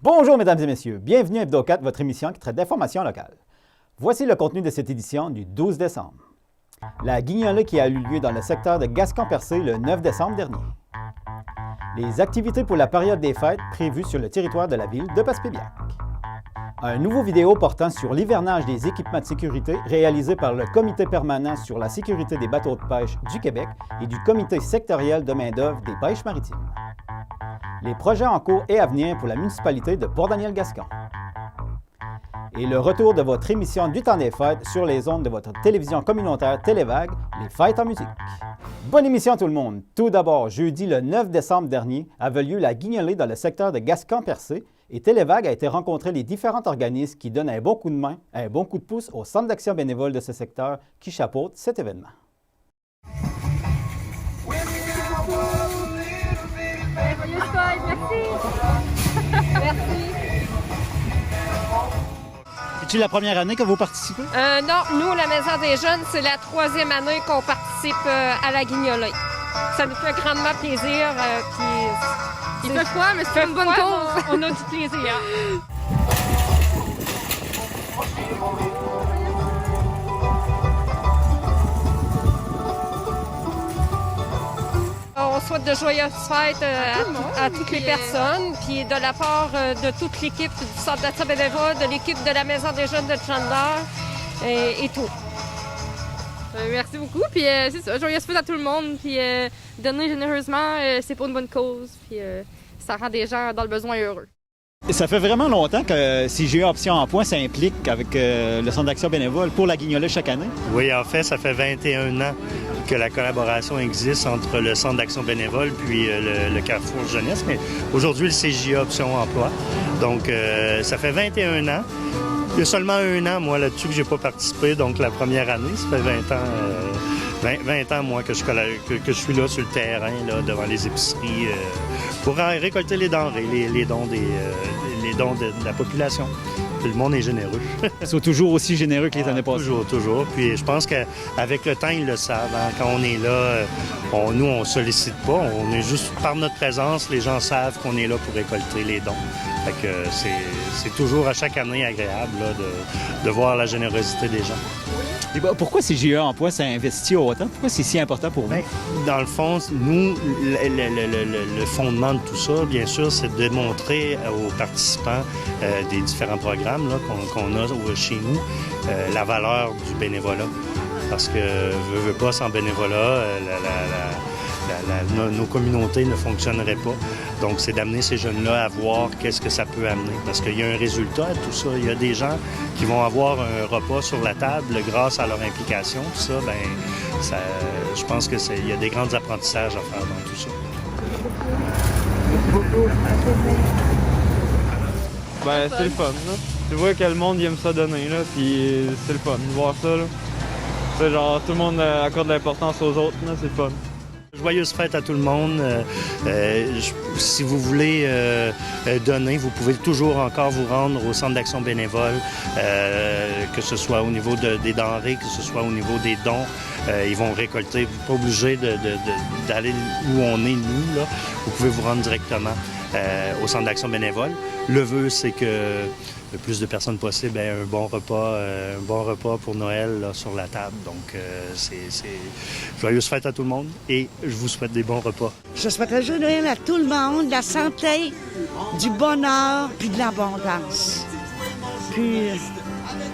Bonjour mesdames et messieurs, bienvenue à Hebdo4, votre émission qui traite d'informations locales. Voici le contenu de cette édition du 12 décembre. La guignolée qui a eu lieu dans le secteur de Gascon-Percé le 9 décembre dernier. Les activités pour la période des fêtes prévues sur le territoire de la ville de Passepébiac. Un nouveau vidéo portant sur l'hivernage des équipements de sécurité réalisé par le Comité permanent sur la sécurité des bateaux de pêche du Québec et du Comité sectoriel de main-d'œuvre des pêches maritimes. Les projets en cours et à venir pour la municipalité de Port-Daniel-Gascon. Et le retour de votre émission du temps des fêtes sur les ondes de votre télévision communautaire Télévague, les fêtes en musique. Bonne émission tout le monde! Tout d'abord, jeudi le 9 décembre dernier, avait lieu la guignolée dans le secteur de Gascon-Percé et Télévague a été rencontrer les différents organismes qui donnent un bon coup de main, un bon coup de pouce au Centre d'action bénévole de ce secteur qui chapeaute cet événement. C'est-tu la première année que vous participez? Non, nous, la Maison des Jeunes, c'est la 3e année qu'on participe à la guignolée. Ça nous fait grandement plaisir. Il fait froid, mais c'est une bonne cause. On a du plaisir. On souhaite de joyeuses fêtes à toutes les personnes, puis de la part de toute l'équipe du Centre d'action bénévole, de l'équipe de la Maison des Jeunes de Chandler et tout. Merci beaucoup, puis c'est ça, joyeuses fêtes à tout le monde, puis donner généreusement, c'est pour une bonne cause, puis ça rend des gens dans le besoin heureux. Ça fait vraiment longtemps que CGE Option Emploi s'implique avec le Centre d'action bénévole pour la guignolée chaque année? Oui, en fait, ça fait 21 ans que la collaboration existe entre le Centre d'action bénévole puis le Carrefour Jeunesse, mais aujourd'hui, le CGE Option Emploi. Donc, ça fait 21 ans. Il y a seulement un an, moi, là-dessus, que j'ai pas participé, donc la première année, ça fait 20 ans, moi, que je suis là sur le terrain, là, devant les épiceries, pour récolter les denrées, les dons de la population. Tout le monde est généreux. Ils sont toujours aussi généreux que les années passées. Toujours. Puis je pense qu'avec le temps, ils le savent. Hein. Quand on est là, nous, on ne sollicite pas. On est juste par notre présence, les gens savent qu'on est là pour récolter les dons. Fait que c'est toujours à chaque année agréable là, de voir la générosité des gens. Et pourquoi CGE Emploi s'est investi autant? Pourquoi c'est si important pour vous? Bien, dans le fond, nous, le fondement de tout ça, bien sûr, c'est de démontrer aux participants des différents programmes là, qu'on a chez nous la valeur du bénévolat. Parce que, veux pas, sans bénévolat, nos communautés ne fonctionneraient pas. Donc, c'est d'amener ces jeunes-là à voir qu'est-ce que ça peut amener. Parce qu'il y a un résultat à tout ça. Il y a des gens qui vont avoir un repas sur la table grâce à leur implication. Tout ça, je pense qu'il y a des grands apprentissages à faire dans tout ça. C'est le fun, là. Tu vois que le monde aime ça donner, là, puis c'est le fun de voir ça, là. C'est genre, tout le monde accorde de l'importance aux autres, là, c'est le fun. Joyeuses fêtes à tout le monde. Si vous voulez donner, vous pouvez toujours encore vous rendre au Centre d'action bénévole, que ce soit au niveau des denrées, que ce soit au niveau des dons. Ils vont récolter. Vous n'êtes pas obligé d'aller où on est, nous. Là. Vous pouvez vous rendre directement au Centre d'action bénévole. Le vœu, c'est que le plus de personnes possible aient un bon repas pour Noël là, sur la table. Donc, c'est joyeuses fêtes à tout le monde et je vous souhaite des bons repas. Je souhaite un joyeux Noël à tout le monde, de la santé, du bonheur puis de l'abondance. Puis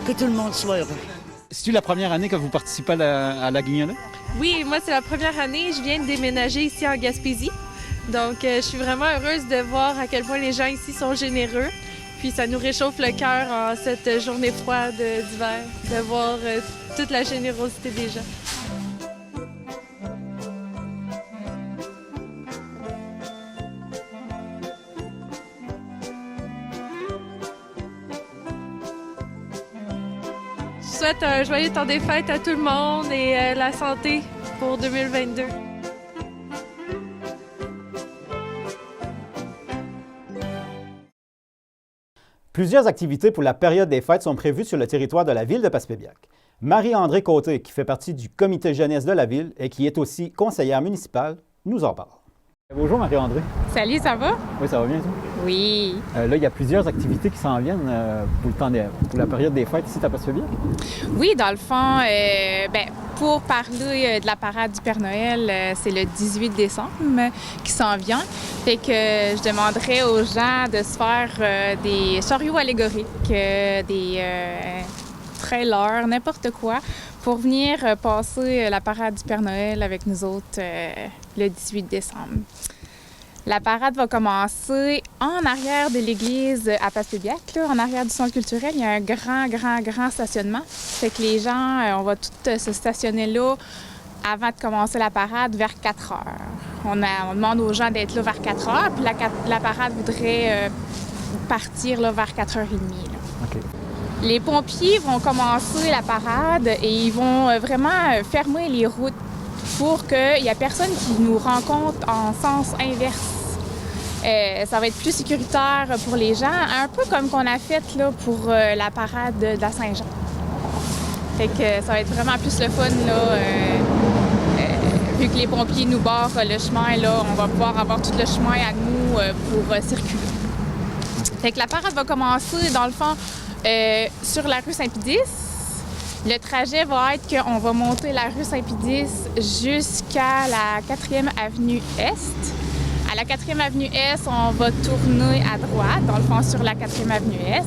que tout le monde soit heureux. C'est-tu la première année que vous participez à la guignolée? Oui, moi, c'est la première année. Je viens de déménager ici en Gaspésie. Donc, je suis vraiment heureuse de voir à quel point les gens ici sont généreux. Puis ça nous réchauffe le cœur en cette journée froide d'hiver, de voir toute la générosité des gens. Je souhaite un joyeux temps des fêtes à tout le monde et la santé pour 2022. Plusieurs activités pour la période des fêtes sont prévues sur le territoire de la ville de Passepébiac. Marie-André Côté, qui fait partie du comité jeunesse de la ville et qui est aussi conseillère municipale, nous en parle. Bonjour Marie-André. Salut, ça va? Oui, ça va bien, toi? Oui. Là, il y a plusieurs activités qui s'en viennent pour la période des fêtes ici à Passepierre. Oui, dans le fond, pour parler de la parade du Père Noël, c'est le 18 décembre qui s'en vient. Fait que je demanderais aux gens de se faire des chariots allégoriques, des trailers, n'importe quoi, pour venir passer la parade du Père Noël avec nous autres le 18 décembre. La parade va commencer en arrière de l'église à Passepierre, en arrière du centre culturel. Il y a un grand stationnement. Fait que les gens, on va tous se stationner là avant de commencer la parade vers 4 heures. On demande aux gens d'être là vers 4 heures, puis la parade voudrait partir là, vers 4h30. OK. Les pompiers vont commencer la parade et ils vont vraiment fermer les routes pour qu'il n'y ait personne qui nous rencontre en sens inverse. Ça va être plus sécuritaire pour les gens, un peu comme qu'on a fait là, pour la parade de la Saint-Jean. Fait que ça va être vraiment plus le fun, là, vu que les pompiers nous barrent le chemin, là, on va pouvoir avoir tout le chemin à nous pour circuler. Fait que la parade va commencer, dans le fond, sur la rue Saint-Pédis. Le trajet va être qu'on va monter la rue Saint-Pédis jusqu'à la 4e avenue Est. À la 4e avenue Est, on va tourner à droite, dans le fond, sur la 4e avenue Est.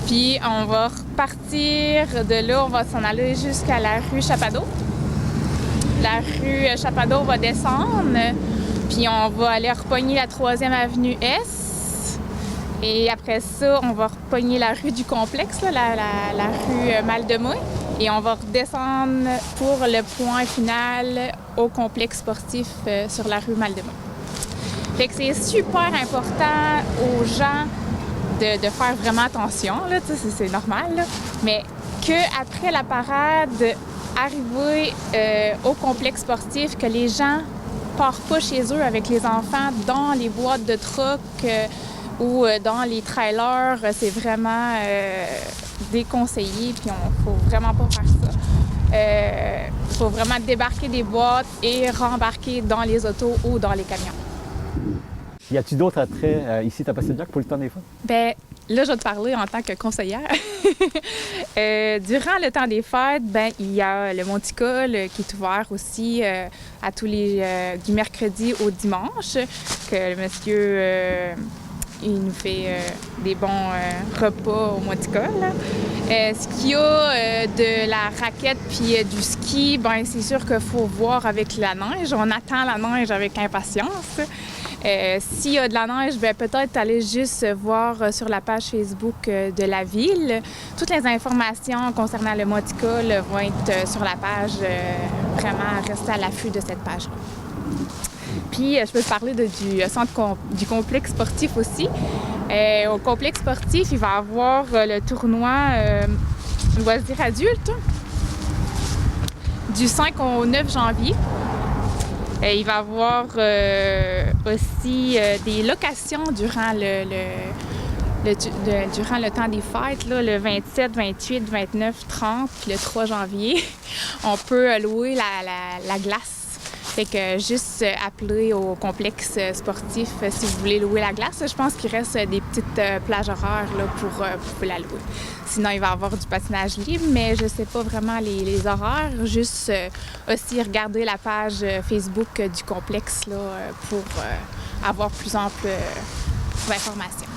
Puis on va repartir de là, on va s'en aller jusqu'à la rue Chapadot. La rue Chapadot va descendre, puis on va aller repogner la 3e avenue Est. Et après ça, on va repogner la rue du Complexe, là, la rue Mal-de-Mai. Et on va redescendre pour le point final au complexe sportif sur la rue Mal-de-Mai. Fait que c'est super important aux gens de faire vraiment attention, là, c'est normal, là, mais qu'après la parade, arriver au complexe sportif, que les gens ne partent pas chez eux avec les enfants dans les boîtes de truck ou dans les trailers, c'est vraiment déconseillé, puis il faut vraiment pas faire ça. Il faut vraiment débarquer des boîtes et rembarquer dans les autos ou dans les camions. Y a-t-il d'autres attraits ici à Passepierre pour le temps des fêtes? Bien, là, je vais te parler en tant que conseillère. Durant le temps des fêtes, il y a le Monticole qui est ouvert aussi à tous les du mercredi au dimanche, que le monsieur il nous fait des bons repas au Monticole. Ce qu'il y a de la raquette puis du ski, c'est sûr qu'il faut voir avec la neige. On attend la neige avec impatience. S'il y a de la neige, peut-être aller juste voir sur la page Facebook de la ville. Toutes les informations concernant le Monticole vont être sur la page. Vraiment, rester à l'affût de cette page-là. Puis, je peux te parler du complexe sportif aussi. Au complexe sportif, il va y avoir le tournoi loisirs adultes du 5 au 9 janvier. Il va y avoir aussi des locations durant durant le temps des fêtes, là, le 27, 28, 29, 30, puis le 3 janvier. On peut louer la glace. Fait que juste appeler au complexe sportif si vous voulez louer la glace. Je pense qu'il reste des petites plages horaires là, pour la louer. Sinon, il va y avoir du patinage libre, mais je ne sais pas vraiment les horaires. Juste aussi regarder la page Facebook du complexe là, pour avoir plus ample d'informations.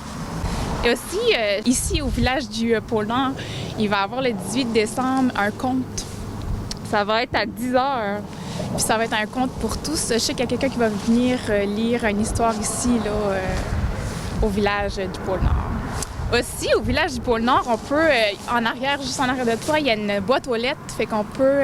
Et aussi, ici au village du Pôle Nord, il va y avoir le 18 décembre un conte. Ça va être à 10 heures. Puis ça va être un conte pour tous. Je sais qu'il y a quelqu'un qui va venir lire une histoire ici, là, au village du Pôle Nord. Aussi, au village du Pôle Nord, on peut, juste en arrière de toi, il y a une boîte aux lettres. Fait qu'on peut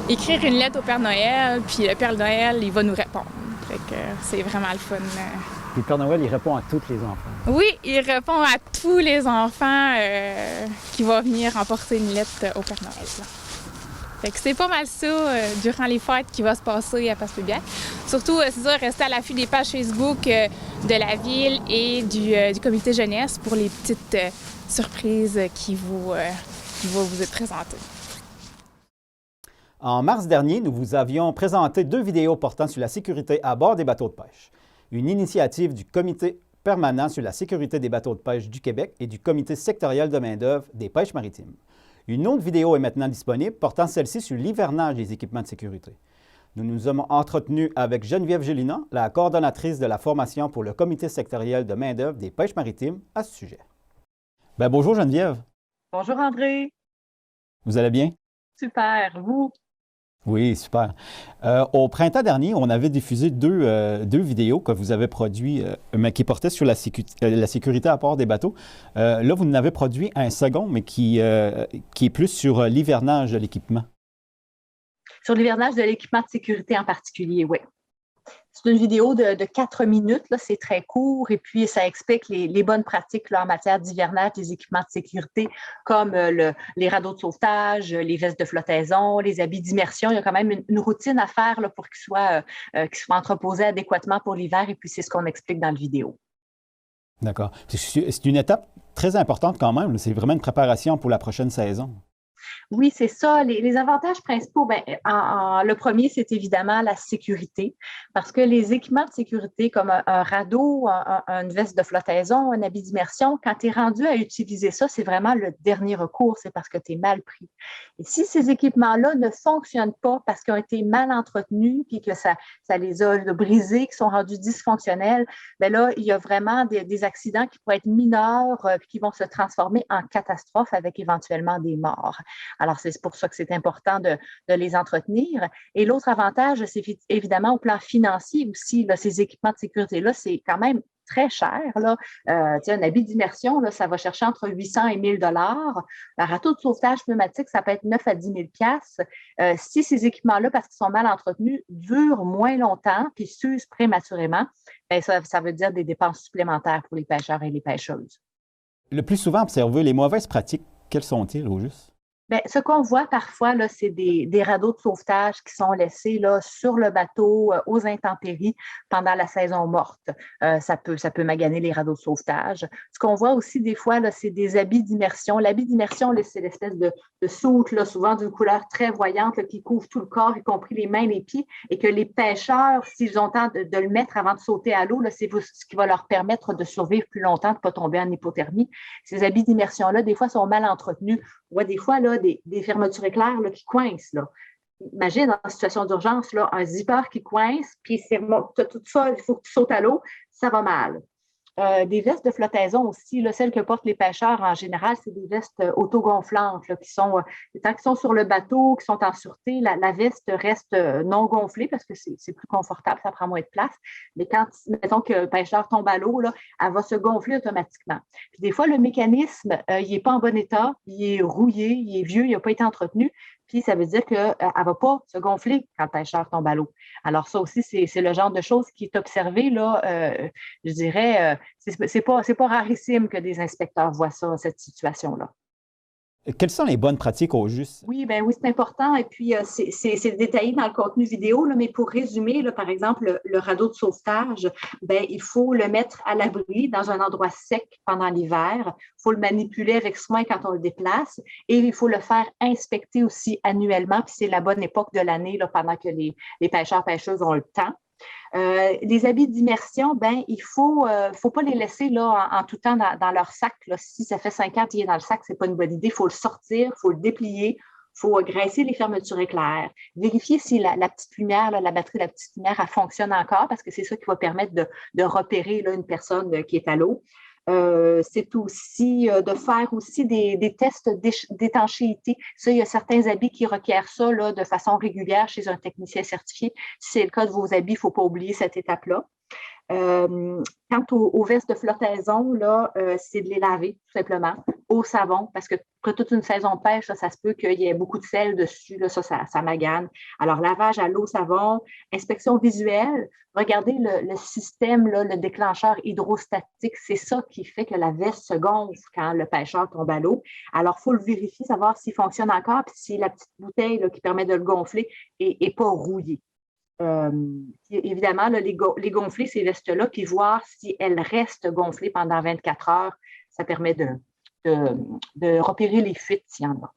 écrire une lettre au Père Noël, puis le Père Noël, il va nous répondre. Fait que c'est vraiment le fun. Puis le Père Noël, il répond à tous les enfants. Oui, il répond à tous les enfants qui vont venir emporter une lettre au Père Noël. Là. Fait que c'est pas mal ça durant les fêtes qui va se passer à Passepierre. Surtout, c'est ça, rester à l'affût des pages Facebook de la ville et du comité jeunesse pour les petites surprises qui vont vous être présentées. En mars dernier, nous vous avions présenté 2 vidéos portant sur la sécurité à bord des bateaux de pêche, une initiative du Comité permanent sur la sécurité des bateaux de pêche du Québec et du Comité sectoriel de main-d'œuvre des pêches maritimes. Une autre vidéo est maintenant disponible portant celle-ci sur l'hivernage des équipements de sécurité. Nous nous sommes entretenus avec Geneviève Gélinas, la coordonnatrice de la formation pour le Comité sectoriel de main-d'œuvre des pêches maritimes, à ce sujet. Bonjour Geneviève. Bonjour André. Vous allez bien? Super. Vous? Oui, super. Au printemps dernier, on avait diffusé deux vidéos que vous avez produites, mais qui portaient sur la sécurité à bord des bateaux. Là, vous en avez produit un second, mais qui est plus sur l'hivernage de l'équipement. Sur l'hivernage de l'équipement de sécurité en particulier, oui. C'est une vidéo de 4 minutes, c'est très court, et puis ça explique les bonnes pratiques là, en matière d'hivernage des équipements de sécurité, comme les radeaux de sauvetage, les vestes de flottaison, les habits d'immersion. Il y a quand même une routine à faire là, pour qu'ils soient entreposés adéquatement pour l'hiver, et puis c'est ce qu'on explique dans la vidéo. D'accord. C'est une étape très importante quand même. C'est vraiment une préparation pour la prochaine saison. Oui, c'est ça. Les avantages principaux, le premier, c'est évidemment la sécurité, parce que les équipements de sécurité comme un radeau, une veste de flottaison, un habit d'immersion, quand tu es rendu à utiliser ça, c'est vraiment le dernier recours, c'est parce que tu es mal pris. Et si ces équipements-là ne fonctionnent pas parce qu'ils ont été mal entretenus puis que ça les a brisés, qui sont rendus dysfonctionnels, là, il y a vraiment des accidents qui pourraient être mineurs puis qui vont se transformer en catastrophes avec éventuellement des morts. Alors, c'est pour ça que c'est important de les entretenir. Et l'autre avantage, c'est évidemment au plan financier aussi. Là, ces équipements de sécurité-là, c'est quand même très cher. Là. Un habit d'immersion, là, ça va chercher entre 800 et 1000 $. Un râteau de sauvetage pneumatique, ça peut être 9 à 10 000 $. Si ces équipements-là, parce qu'ils sont mal entretenus, durent moins longtemps puis s'usent prématurément, ça veut dire des dépenses supplémentaires pour les pêcheurs et les pêcheuses. Le plus souvent observé, les mauvaises pratiques, quelles sont-ils au juste? Ce qu'on voit parfois, là, c'est des radeaux de sauvetage qui sont laissés là, sur le bateau aux intempéries pendant la saison morte. Ça peut maganer les radeaux de sauvetage. Ce qu'on voit aussi des fois, là, c'est des habits d'immersion. L'habit d'immersion, là, c'est l'espèce de soute, là, souvent d'une couleur très voyante, là, qui couvre tout le corps, y compris les mains et les pieds, et que les pêcheurs, s'ils ont le temps de le mettre avant de sauter à l'eau, là, c'est ce qui va leur permettre de survivre plus longtemps, de ne pas tomber en hypothermie. Ces habits d'immersion-là, des fois, sont mal entretenus. On voit des fois là, des fermetures éclairs là, qui coincent. Là. Imagine, en situation d'urgence, là, un zipper qui coince, puis tout ça, il faut que tu sautes à l'eau, ça va mal. Des vestes de flottaison aussi, là, celles que portent les pêcheurs en général, c'est des vestes autogonflantes là, qui sont, tant qu'ils sont sur le bateau, qui sont en sûreté, la veste reste non gonflée parce que c'est plus confortable, ça prend moins de place. Mais quand, mettons que le pêcheur tombe à l'eau, là, elle va se gonfler automatiquement. Puis des fois, le mécanisme, il n'est pas en bon état, il est rouillé, il est vieux, il n'a pas été entretenu. Puis ça veut dire qu'elle ne va pas se gonfler quand le pêcheur tombe à l'eau. Alors ça aussi, c'est le genre de choses qui est observé, là, je dirais, c'est pas rarissime que des inspecteurs voient ça, cette situation-là. Quelles sont les bonnes pratiques au juste? Oui, oui, c'est important. Et puis, c'est détaillé dans le contenu vidéo, là, mais pour résumer, là, par exemple, le radeau de sauvetage, il faut le mettre à l'abri dans un endroit sec pendant l'hiver. Il faut le manipuler avec soin quand on le déplace et il faut le faire inspecter aussi annuellement. Puis c'est la bonne époque de l'année là, pendant que les pêcheurs-pêcheuses ont le temps. Les habits d'immersion, il faut pas les laisser là, en tout temps dans leur sac. Là. Si ça fait 5 ans qu'il est dans le sac, c'est pas une bonne idée. Il faut le sortir, il faut le déplier, il faut graisser les fermetures éclairs, vérifier si la petite lumière, là, la batterie de la petite lumière, elle fonctionne encore parce que c'est ça qui va permettre de repérer là, une personne qui est à l'eau. C'est aussi de faire aussi des tests d'étanchéité. Ça, il y a certains habits qui requièrent ça là, de façon régulière chez un technicien certifié. Si c'est le cas de vos habits, il ne faut pas oublier cette étape-là. Quant aux vestes de flottaison, là, c'est de les laver, tout simplement, au savon, parce que après toute une saison de pêche, là, ça se peut qu'il y ait beaucoup de sel dessus, là, ça magane. Alors, lavage à l'eau, savon, inspection visuelle, regardez le système, là, le déclencheur hydrostatique, c'est ça qui fait que la veste se gonfle quand le pêcheur tombe à l'eau. Alors, il faut le vérifier, savoir s'il fonctionne encore, puis si la petite bouteille là, qui permet de le gonfler n'est pas rouillée. Évidemment, là, les gonfler, ces vestes-là, puis voir si elles restent gonflées pendant 24 heures, ça permet de repérer les fuites s'il y en a.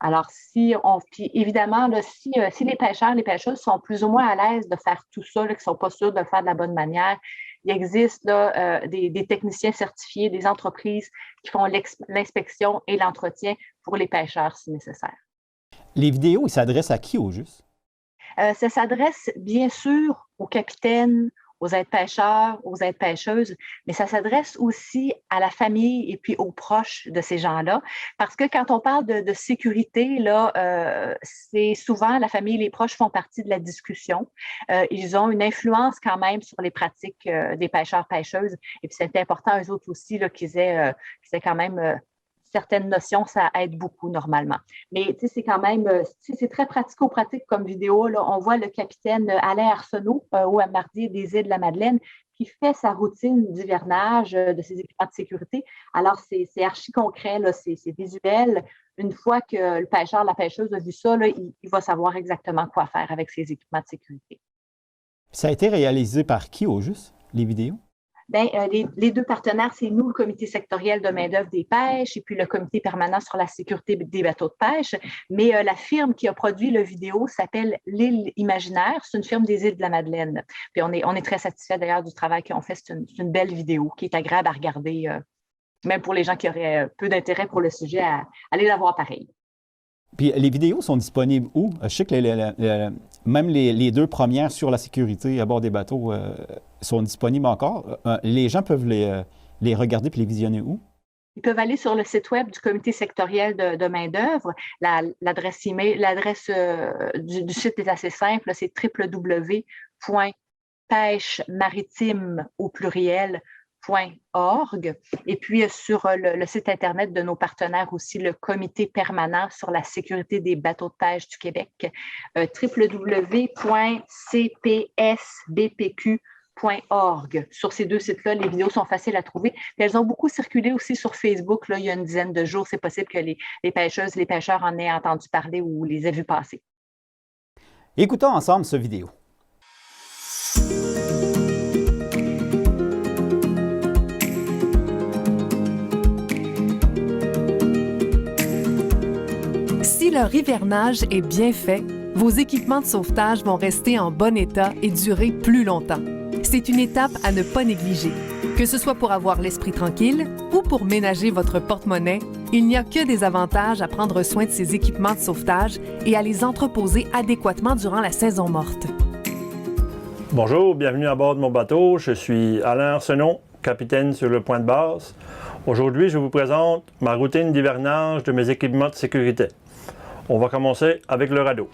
Alors, puis évidemment, là, si les pêcheurs, les pêcheuses sont plus ou moins à l'aise de faire tout ça, là, qui ne sont pas sûrs de le faire de la bonne manière, il existe là, des techniciens certifiés, des entreprises qui font l'inspection et l'entretien pour les pêcheurs si nécessaire. Les vidéos, ils s'adressent à qui au juste? Ça s'adresse bien sûr aux capitaines, aux aides-pêcheurs, aux aides-pêcheuses, mais ça s'adresse aussi à la famille et puis aux proches de ces gens-là. Parce que quand on parle de sécurité, là, c'est souvent la famille et les proches font partie de la discussion. Ils ont une influence quand même sur les pratiques des pêcheurs-pêcheuses. Et puis c'est important, eux autres aussi, là, qu'ils aient quand même certaines notions, ça aide beaucoup normalement. Mais tu sais, c'est quand même, c'est très pratico-pratique comme vidéo. Là. On voit le capitaine Alain Arsenault au Mardi des Îles de la Madeleine qui fait sa routine d'hivernage de ses équipements de sécurité. Alors, c'est archi concret, là, c'est visuel. Une fois que le pêcheur, la pêcheuse a vu ça, là, il va savoir exactement quoi faire avec ses équipements de sécurité. Ça a été réalisé par qui au juste, les vidéos? Bien, les deux partenaires, c'est nous, le comité sectoriel de main-d'œuvre des pêches et puis le comité permanent sur la sécurité des bateaux de pêche. Mais la firme qui a produit la vidéo s'appelle L'Île Imaginaire. C'est une firme des Îles de la Madeleine. Puis on est très satisfait d'ailleurs du travail qu'ils ont fait. C'est une belle vidéo qui est agréable à regarder, même pour les gens qui auraient peu d'intérêt pour le sujet, à aller la voir pareil. Puis les vidéos sont disponibles où? Je sais que même les deux premières sur la sécurité à bord des bateaux sont disponibles encore. Les gens peuvent les regarder puis les visionner où? Ils peuvent aller sur le site web du comité sectoriel de main-d'œuvre. L'adresse email, du site est assez simple, c'est www.pêchemaritime au pluriel .org. Et puis sur le site Internet de nos partenaires aussi, le comité permanent sur la sécurité des bateaux de pêche du Québec, www.cpsbpq.org. Sur ces deux sites-là, les vidéos sont faciles à trouver. Puis elles ont beaucoup circulé aussi sur Facebook. Là, il y a une dizaine de jours, c'est possible que les pêcheuses, les pêcheurs en aient entendu parler ou les aient vus passer. Écoutons ensemble cette vidéo. Si leur hivernage est bien fait, vos équipements de sauvetage vont rester en bon état et durer plus longtemps. C'est une étape à ne pas négliger. Que ce soit pour avoir l'esprit tranquille ou pour ménager votre porte-monnaie, il n'y a que des avantages à prendre soin de ces équipements de sauvetage et à les entreposer adéquatement durant la saison morte. Bonjour, bienvenue à bord de mon bateau. Je suis Alain Arsenault, capitaine sur le point de base. Aujourd'hui, je vous présente ma routine d'hivernage de mes équipements de sécurité. On va commencer avec le radeau.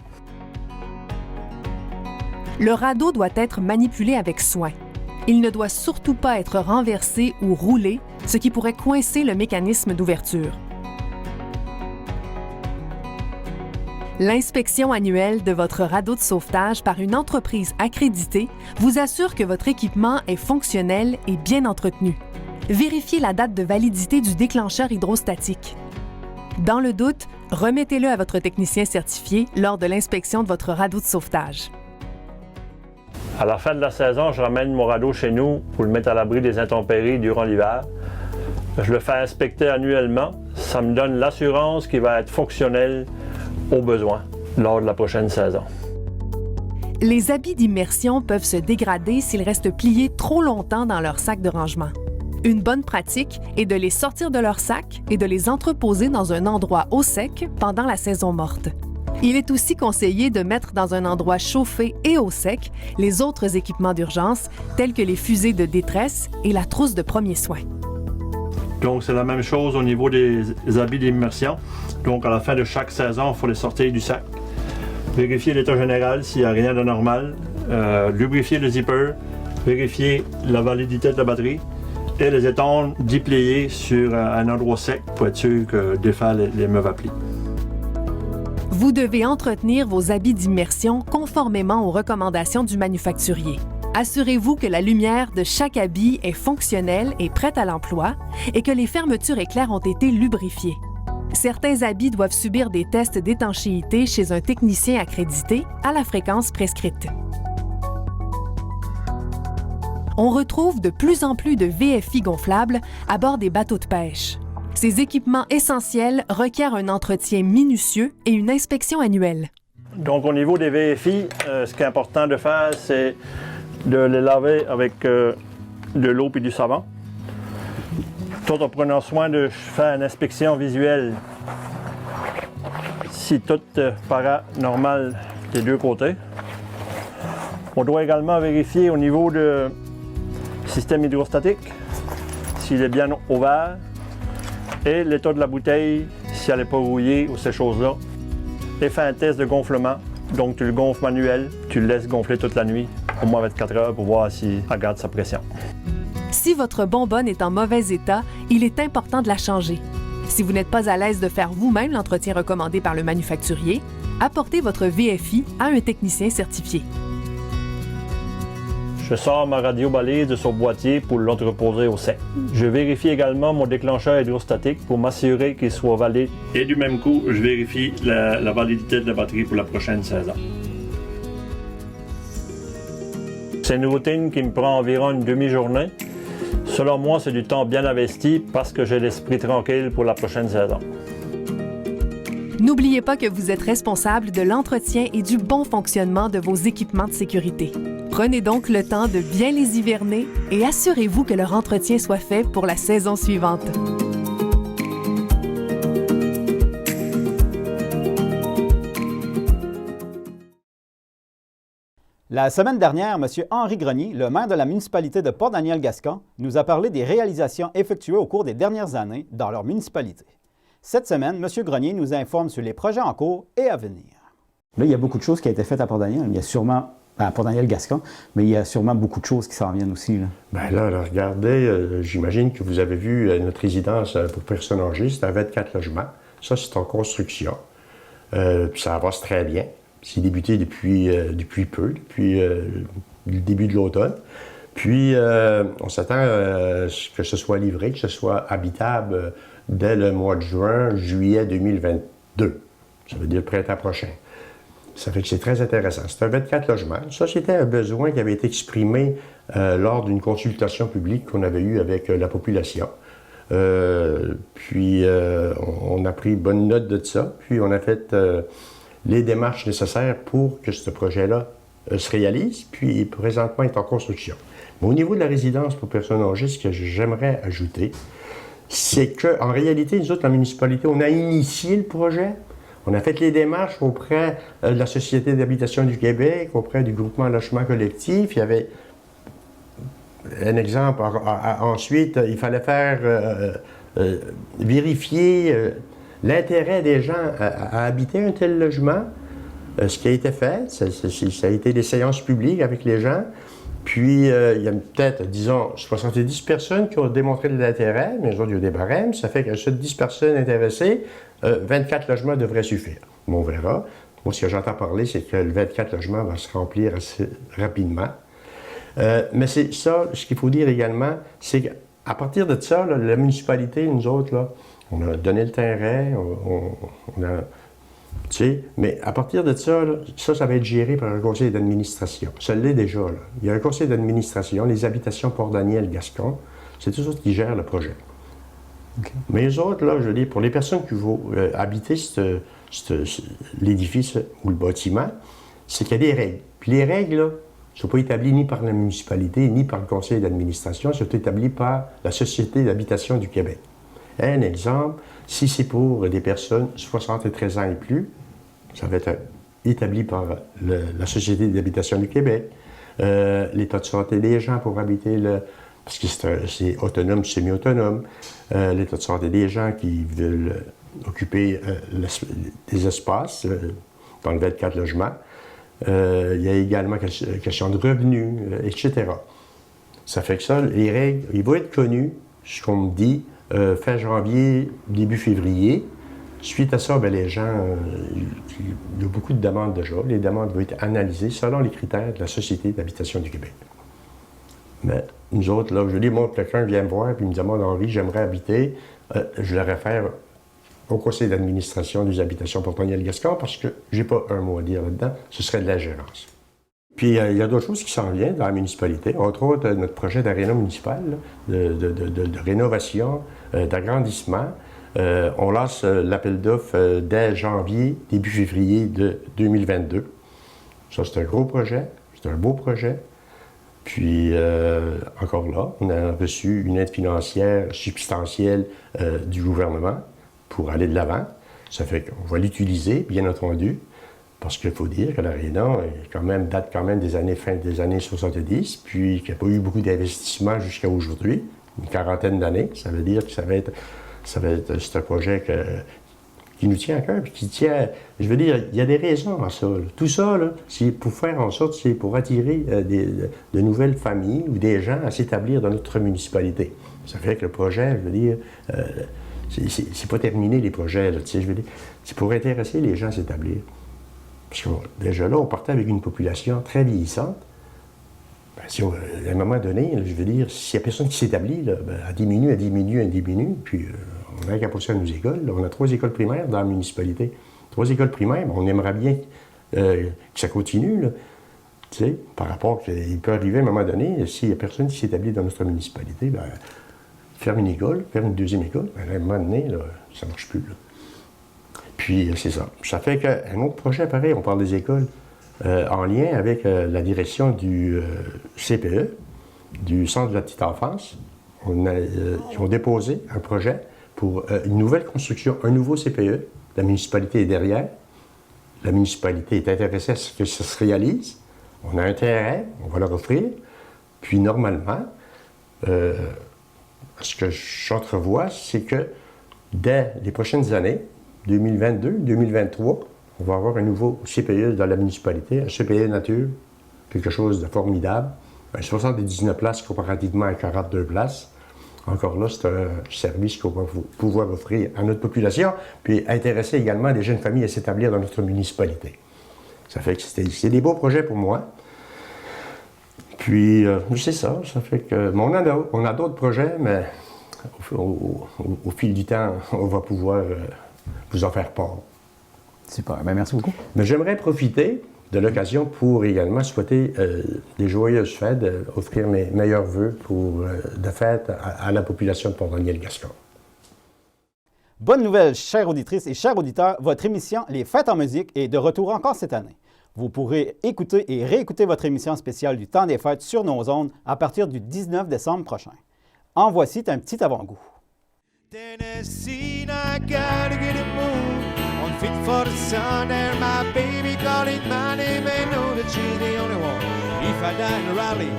Le radeau doit être manipulé avec soin. Il ne doit surtout pas être renversé ou roulé, ce qui pourrait coincer le mécanisme d'ouverture. L'inspection annuelle de votre radeau de sauvetage par une entreprise accréditée vous assure que votre équipement est fonctionnel et bien entretenu. Vérifiez la date de validité du déclencheur hydrostatique. Dans le doute, remettez-le à votre technicien certifié lors de l'inspection de votre radeau de sauvetage. À la fin de la saison, je ramène mon radeau chez nous pour le mettre à l'abri des intempéries durant l'hiver. Je le fais inspecter annuellement. Ça me donne l'assurance qu'il va être fonctionnel au besoin lors de la prochaine saison. Les habits d'immersion peuvent se dégrader s'ils restent pliés trop longtemps dans leur sac de rangement. Une bonne pratique est de les sortir de leur sac et de les entreposer dans un endroit au sec pendant la saison morte. Il est aussi conseillé de mettre dans un endroit chauffé et au sec les autres équipements d'urgence, tels que les fusées de détresse et la trousse de premiers soins. Donc, c'est la même chose au niveau des habits d'immersion. Donc, à la fin de chaque saison, il faut les sortir du sac. Vérifier l'état général s'il n'y a rien de normal. Lubrifier le zipper. Vérifier la validité de la batterie. Et les étendre dépliés sur un endroit sec pour être sûr que défaire les mauvais plis. Vous devez entretenir vos habits d'immersion conformément aux recommandations du manufacturier. Assurez-vous que la lumière de chaque habit est fonctionnelle et prête à l'emploi et que les fermetures éclairs ont été lubrifiées. Certains habits doivent subir des tests d'étanchéité chez un technicien accrédité à la fréquence prescrite. On retrouve de plus en plus de VFI gonflables à bord des bateaux de pêche. Ces équipements essentiels requièrent un entretien minutieux et une inspection annuelle. Donc, au niveau des VFI, ce qui est important de faire, c'est de les laver avec de l'eau et du savon. Tout en prenant soin de faire une inspection visuelle. Si tout paraît normal des deux côtés. On doit également vérifier au niveau du système hydrostatique, s'il est bien ouvert, et l'état de la bouteille, si elle n'est pas rouillée ou ces choses-là. Et faire un test de gonflement. Donc, tu le gonfles manuel, tu le laisses gonfler toute la nuit, au moins 24 heures, pour voir si elle garde sa pression. Si votre bonbonne est en mauvais état, il est important de la changer. Si vous n'êtes pas à l'aise de faire vous-même l'entretien recommandé par le manufacturier, apportez votre VFI à un technicien certifié. Je sors ma radiobalise de son boîtier pour l'entreposer au sec. Je vérifie également mon déclencheur hydrostatique pour m'assurer qu'il soit valide. Et du même coup, je vérifie la validité de la batterie pour la prochaine saison. C'est une routine qui me prend environ une demi-journée. Selon moi, c'est du temps bien investi parce que j'ai l'esprit tranquille pour la prochaine saison. N'oubliez pas que vous êtes responsable de l'entretien et du bon fonctionnement de vos équipements de sécurité. Prenez donc le temps de bien les hiverner et assurez-vous que leur entretien soit fait pour la saison suivante. La semaine dernière, M. Henri Grenier, le maire de la municipalité de Port-Daniel-Gascon, nous a parlé des réalisations effectuées au cours des dernières années dans leur municipalité. Cette semaine, M. Grenier nous informe sur les projets en cours et à venir. Là, il y a beaucoup de choses qui ont été faites à Port-Daniel. Il y a sûrement, à Port-Daniel-Gascon, mais il y a sûrement beaucoup de choses qui s'en viennent aussi. Là. Bien là, regardez, j'imagine que vous avez vu notre résidence pour personnes âgées, c'est un 24 logements. Ça, c'est en construction. Puis ça avance très bien. C'est débuté depuis peu, depuis le début de l'automne. Puis, on s'attend que ce soit livré, que ce soit habitable dès le mois de juillet 2022. Ça veut dire le printemps prochain. Ça fait que c'est très intéressant. C'est un 24 logements. Ça, c'était un besoin qui avait été exprimé lors d'une consultation publique qu'on avait eue avec la population. Puis, on a pris bonne note de ça. Puis, on a fait les démarches nécessaires pour que ce projet-là se réalise. Puis, présentement, il est en construction. Mais au niveau de la résidence pour personnes âgées, ce que j'aimerais ajouter, c'est qu'en réalité, nous autres, la municipalité, on a initié le projet. On a fait les démarches auprès de la Société d'habitation du Québec, auprès du groupement logement collectif. Il y avait un exemple. Ensuite, il fallait faire vérifier l'intérêt des gens à habiter un tel logement. Ce qui a été fait, ça a été des séances publiques avec les gens. Puis, il y a peut-être, disons, 70 personnes qui ont démontré de l'intérêt, mais aujourd'hui, il y a des barèmes. Ça fait que sur 10 personnes intéressées, 24 logements devraient suffire. Mais on verra. Moi, ce que j'entends parler, c'est que le 24 logements va se remplir assez rapidement. Mais c'est ça, ce qu'il faut dire également, c'est qu'à partir de ça, là, la municipalité, nous autres, là, on a donné le terrain, on a... Tu sais, mais à partir de ça, là, ça va être géré par un conseil d'administration. Ça l'est déjà, là. Il y a un conseil d'administration, les habitations Port-Daniel-Gascon, c'est eux autres qui gèrent le projet. Okay. Mais les autres, là, je veux dire, pour les personnes qui vont habiter l'édifice ou le bâtiment, c'est qu'il y a des règles. Puis les règles, là, ne sont pas établies ni par la municipalité, ni par le conseil d'administration, elles sont établies par la Société d'habitation du Québec. Un exemple, si c'est pour des personnes 73 ans et plus, ça va être établi par la Société d'habitation du Québec. L'état de santé des gens pour habiter, parce que c'est autonome, semi-autonome. L'état de santé des gens qui veulent occuper des espaces dans le 24 logements. Il y a également question de revenus, etc. Ça fait que ça, les règles, ils vont être connues, ce qu'on me dit, fin janvier, début février. Suite à ça, bien, les gens, il y a beaucoup de demandes déjà. Les demandes vont être analysées selon les critères de la Société d'habitation du Québec. Mais nous autres, là, je dis, moi, quelqu'un vient me voir et me demande, Henri, j'aimerais habiter, je le réfère au conseil d'administration des habitations Port-Daniel-Gascon parce que j'ai pas un mot à dire là-dedans, ce serait de la gérance. Puis, il y a d'autres choses qui s'en viennent dans la municipalité, entre autres notre projet d'aréna municipal, de rénovation, d'agrandissement. On lance l'appel d'offres dès janvier, début février de 2022. Ça, c'est un gros projet, c'est un beau projet. Puis, encore là, on a reçu une aide financière substantielle du gouvernement pour aller de l'avant. Ça fait qu'on va l'utiliser, bien entendu, parce qu'il faut dire que l'aréna date quand même fin des années 70, puis qu'il n'y a pas eu beaucoup d'investissement jusqu'à aujourd'hui, une quarantaine d'années. Ça veut dire que c'est un projet qui nous tient à cœur, puis qui tient... Je veux dire, il y a des raisons à ça. Là. Tout ça, là, c'est pour faire en sorte, c'est pour attirer de nouvelles familles ou des gens à s'établir dans notre municipalité. Ça fait que le projet, je veux dire, c'est pas terminé, les projets, là, je veux dire, c'est pour intéresser les gens à s'établir. Parce que déjà là, on partait avec une population très vieillissante. Ben, à un moment donné, je veux dire, s'il n'y a personne qui s'établit, elle diminue, puis on n'a qu'à passer à nos écoles. Là, on a 3 écoles primaires dans la municipalité. 3 écoles primaires, on aimerait bien que ça continue, là, tu sais, par rapport qu'il peut arriver à un moment donné, s'il n'y a personne qui s'établit dans notre municipalité, ben, faire une école, faire une deuxième école, ben, à un moment donné, là, ça ne marche plus. Là. Puis, c'est ça. Ça fait qu'un autre projet, pareil, on parle des écoles, en lien avec la direction du CPE, du Centre de la petite enfance. Ils ont déposé un projet pour une nouvelle construction, un nouveau CPE. La municipalité est derrière. La municipalité est intéressée à ce que ça se réalise. On a un terrain, on va leur offrir. Puis, normalement, ce que j'entrevois, c'est que dès les prochaines années, 2022, 2023, on va avoir un nouveau CPE dans la municipalité, un CPE nature, quelque chose de formidable. 79 places comparativement à 42 places. Encore là, c'est un service qu'on va pouvoir offrir à notre population, puis intéresser également les jeunes familles à s'établir dans notre municipalité. Ça fait que c'est des beaux projets pour moi. Puis, c'est ça, ça fait que... on a d'autres projets, mais au fil du temps, on va pouvoir... vous en faire part. Super, bien, merci beaucoup. Mais j'aimerais profiter de l'occasion pour également souhaiter des joyeuses fêtes, offrir mes meilleurs vœux de fête à la population de Port-Daniel-Gascon. Bonne nouvelle, chères auditrices et chers auditeurs, votre émission Les Fêtes en musique est de retour encore cette année. Vous pourrez écouter et réécouter votre émission spéciale du temps des fêtes sur nos ondes à partir du 19 décembre prochain. En voici un petit avant-goût. Tennessee, I gotta get it moved. On fit for the sun, there my baby calling my name. And know that she's the only one. If I die in Raleigh,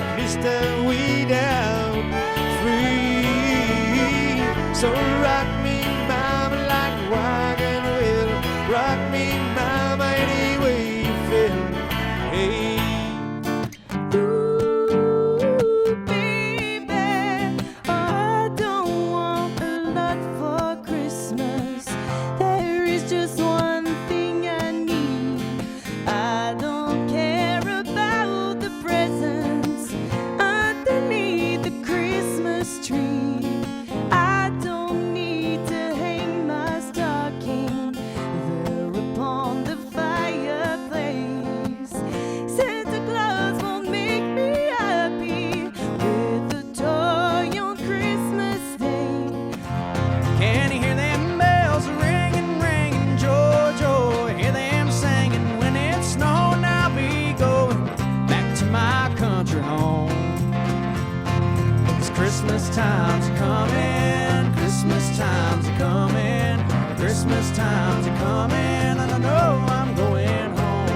at least we down free. So rock me, mama, like a wagon wheel. Rock me, mama, any way you feel. Hey. Christmas time's a coming, Christmas time's a coming, Christmas time's a coming, and I know I'm going home.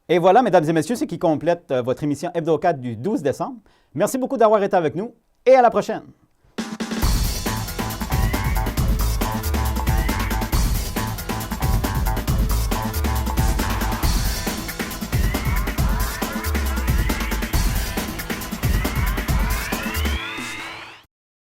Et voilà, mesdames et messieurs, ce qui complète votre émission Hebdo 4 du 12 décembre. Merci beaucoup d'avoir été avec nous et à la prochaine!